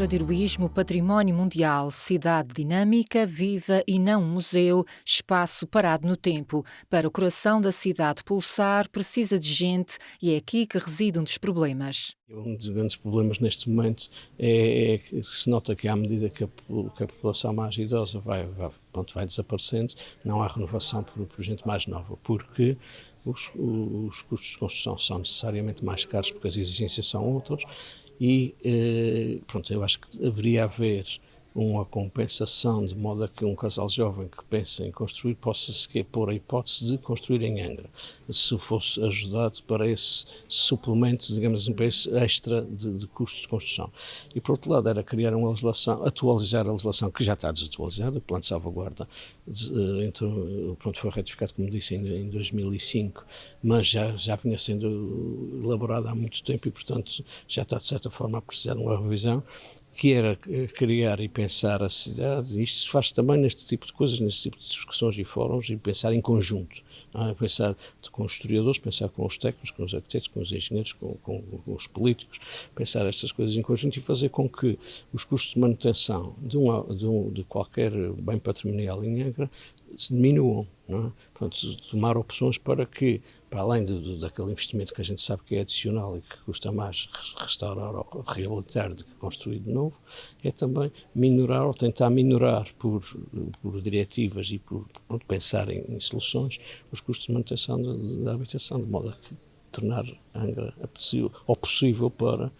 Angra de Heroísmo Património Mundial, cidade dinâmica, viva e não um museu, espaço parado no tempo. Para o coração da cidade pulsar, precisa de gente e é aqui que reside um dos problemas. Um dos grandes problemas neste momento é que se nota que à medida que a população mais idosa vai desaparecendo, não há renovação por gente mais nova, porque os custos de construção são necessariamente mais caros porque as exigências são outras e eu acho que deveria haver uma compensação de modo a que um casal jovem que pensa em construir possa sequer pôr a hipótese de construir em Angra, se fosse ajudado para esse suplemento, digamos assim, para esse extra de custos de construção. E por outro lado era criar uma legislação, atualizar a legislação que já está desatualizada, o plano de salvaguarda foi retificado, como disse, em 2005, mas já vinha sendo elaborado há muito tempo e, portanto, já está de certa forma a precisar de uma revisão, que era criar e pensar a cidade. Isto se faz também neste tipo de coisas, neste tipo de discussões e fóruns, e pensar em conjunto, não é? Pensar com os historiadores, pensar com os técnicos, com os arquitetos, com os engenheiros, com os políticos, pensar estas coisas em conjunto e fazer com que os custos de manutenção de qualquer bem patrimonial em Angra se diminuam, não é? Portanto, tomar opções para que, para além daquele investimento que a gente sabe que é adicional e que custa mais restaurar ou reabilitar do que construir de novo, é também minorar ou tentar minorar por diretivas e por pensar em soluções os custos de manutenção da habitação, de modo a que tornar Angra possível para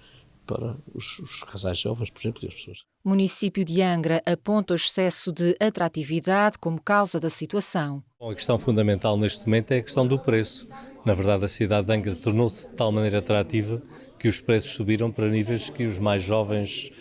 os casais jovens, por exemplo, e as pessoas. O município de Angra aponta o excesso de atratividade como causa da situação. Bom, a questão fundamental neste momento é a questão do preço. Na verdade, a cidade de Angra tornou-se de tal maneira atrativa que os preços subiram para níveis que os mais jovens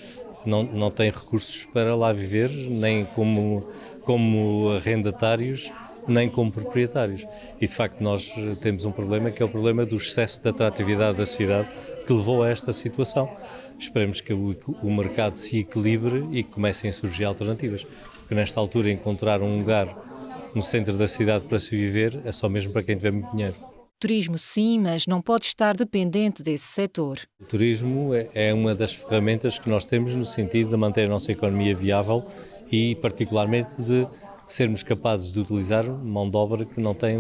não têm recursos para lá viver, nem como arrendatários, nem como proprietários. E, de facto, nós temos um problema que é o problema do excesso de atratividade da cidade que levou a esta situação. Esperemos que o mercado se equilibre e que comecem a surgir alternativas. Porque, nesta altura, encontrar um lugar no centro da cidade para se viver é só mesmo para quem tiver muito dinheiro. Turismo sim, mas não pode estar dependente desse setor. O turismo é uma das ferramentas que nós temos no sentido de manter a nossa economia viável e, particularmente, de sermos capazes de utilizar mão de obra que não tem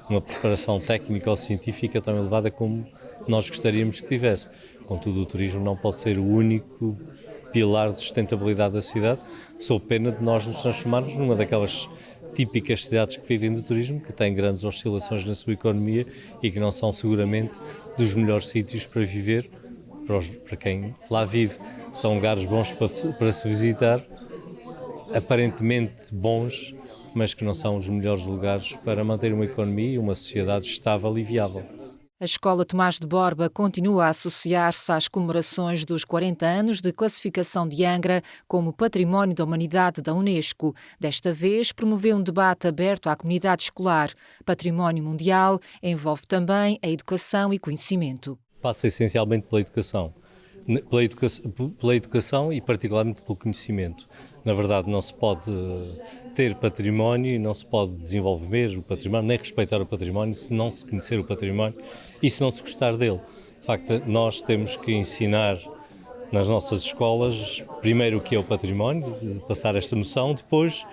uma preparação técnica ou científica tão elevada como nós gostaríamos que tivesse. Contudo, o turismo não pode ser o único pilar de sustentabilidade da cidade, sob pena de nós nos transformarmos numa daquelas típicas cidades que vivem do turismo, que têm grandes oscilações na sua economia e que não são seguramente dos melhores sítios para viver, para quem lá vive. São lugares bons para se visitar, aparentemente bons, mas que não são os melhores lugares para manter uma economia e uma sociedade estável e viável. A Escola Tomás de Borba continua a associar-se às comemorações dos 40 anos de classificação de Angra como Património da Humanidade da Unesco. Desta vez, promoveu um debate aberto à comunidade escolar. Património Mundial envolve também a educação e conhecimento. Passa essencialmente pela educação. Pela educação e particularmente pelo conhecimento. Na verdade, não se pode ter património e não se pode desenvolver o património, nem respeitar o património, se não se conhecer o património e se não se gostar dele. De facto, nós temos que ensinar nas nossas escolas, primeiro o que é o património, passar esta noção, depois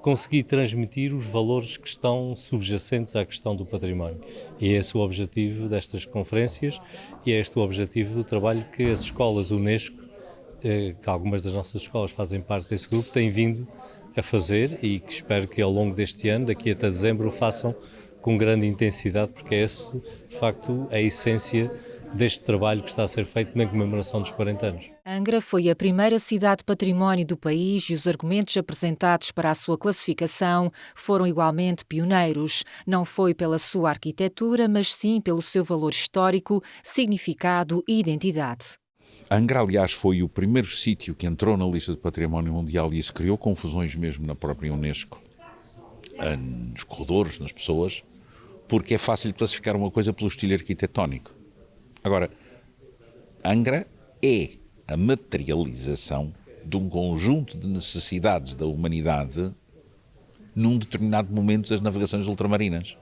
conseguir transmitir os valores que estão subjacentes à questão do património. E é esse o objetivo destas conferências e é este o objetivo do trabalho que as escolas Unesco, que algumas das nossas escolas fazem parte desse grupo, têm vindo a fazer e que espero que ao longo deste ano, daqui até dezembro, o façam com grande intensidade, porque é esse, de facto, a essência deste trabalho que está a ser feito na comemoração dos 40 anos. Angra foi a primeira cidade património do país e os argumentos apresentados para a sua classificação foram igualmente pioneiros. Não foi pela sua arquitetura, mas sim pelo seu valor histórico, significado e identidade. Angra, aliás, foi o primeiro sítio que entrou na lista de Património Mundial e isso criou confusões mesmo na própria Unesco, nos corredores, nas pessoas, porque é fácil classificar uma coisa pelo estilo arquitetónico. Agora, Angra é a materialização de um conjunto de necessidades da humanidade num determinado momento das navegações ultramarinas.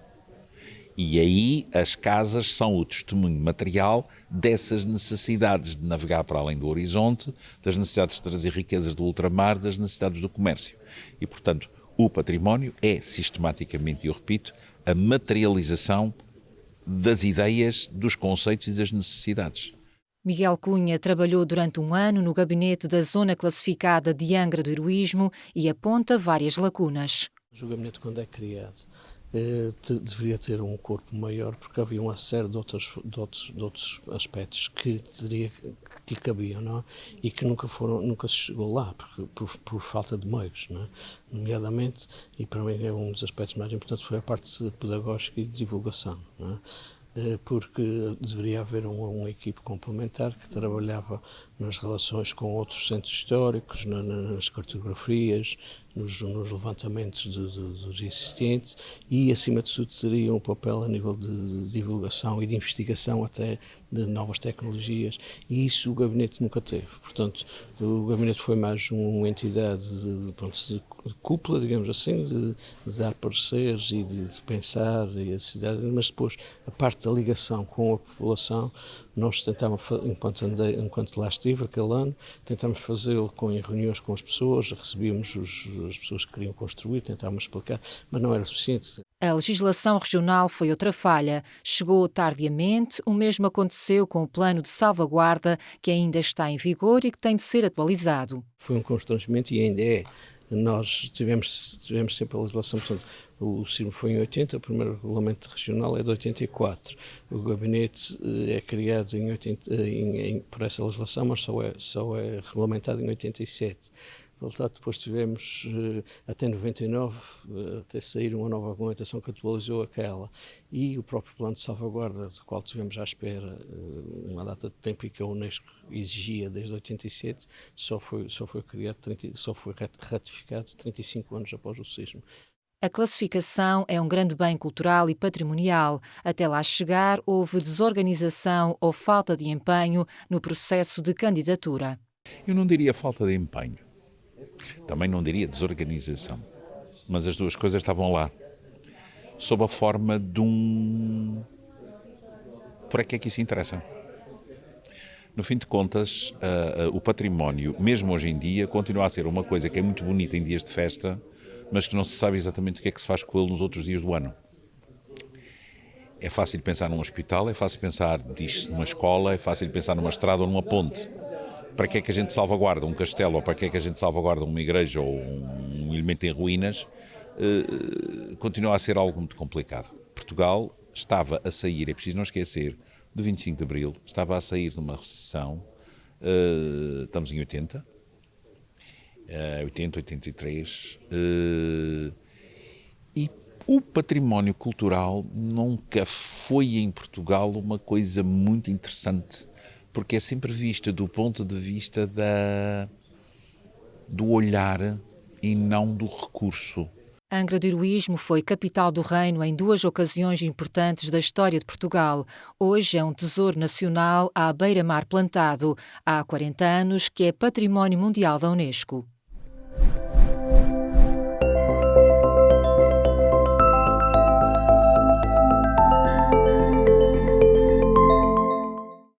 E aí as casas são o testemunho material dessas necessidades de navegar para além do horizonte, das necessidades de trazer riquezas do ultramar, das necessidades do comércio. E, portanto, o património é sistematicamente, eu repito, a materialização das ideias, dos conceitos e das necessidades. Miguel Cunha trabalhou durante um ano no gabinete da zona classificada de Angra do Heroísmo e aponta várias lacunas. O gabinete, quando é criado, deveria ter um corpo maior, porque havia uma série de outros aspectos que cabiam, não é? E que nunca se chegou lá, por falta de meios, não é? Nomeadamente, e para mim é um dos aspectos mais importantes, foi a parte pedagógica e de divulgação, não é? Porque deveria haver uma equipe complementar que trabalhava nas relações com outros centros históricos, nas cartografias, nos levantamentos dos existentes e, acima de tudo, teria um papel a nível de divulgação e de investigação até de novas tecnologias, e isso o gabinete nunca teve. Portanto, o gabinete foi mais uma entidade de cúpula, digamos assim, de dar pareceres e de pensar e a cidade, mas depois a parte da ligação com a população, nós tentávamos, enquanto lá estive aquele ano, tentámos fazê-lo em reuniões com as pessoas, recebíamos as pessoas que queriam construir, tentávamos explicar, mas não era suficiente. A legislação regional foi outra falha. Chegou tardiamente, o mesmo aconteceu com o plano de salvaguarda, que ainda está em vigor e que tem de ser atualizado. Foi um constrangimento e ainda é. Nós tivemos sempre a legislação, portanto, o CIRM foi em 80, o primeiro regulamento regional é de 84. O gabinete é criado por essa legislação, mas só é regulamentado em 87. Portanto, depois tivemos até 99, até sair uma nova regulamentação que atualizou aquela. E o próprio plano de salvaguarda, do qual tivemos à espera uma data de tempo e que a Unesco exigia desde 87, só foi ratificado 35 anos após o sismo. A classificação é um grande bem cultural e patrimonial. Até lá chegar, houve desorganização ou falta de empenho no processo de candidatura. Eu não diria falta de empenho. Também não diria desorganização, mas as duas coisas estavam lá, sob a forma de Para que é que isso interessa? No fim de contas, o património, mesmo hoje em dia, continua a ser uma coisa que é muito bonita em dias de festa, mas que não se sabe exatamente o que é que se faz com ele nos outros dias do ano. É fácil pensar num hospital, é fácil pensar numa escola, é fácil pensar numa estrada ou numa ponte. Para que é que a gente salvaguarda um castelo, ou para que é que a gente salvaguarda uma igreja ou um elemento em ruínas, continua a ser algo muito complicado. Portugal estava a sair, é preciso não esquecer, do 25 de Abril, estava a sair de uma recessão, estamos em 80, 83, e o património cultural nunca foi em Portugal uma coisa muito interessante, porque é sempre vista do ponto de vista do olhar e não do recurso. Angra do Heroísmo foi capital do reino em 2 ocasiões importantes da história de Portugal. Hoje é um tesouro nacional à beira-mar plantado. Há 40 anos que é património mundial da Unesco.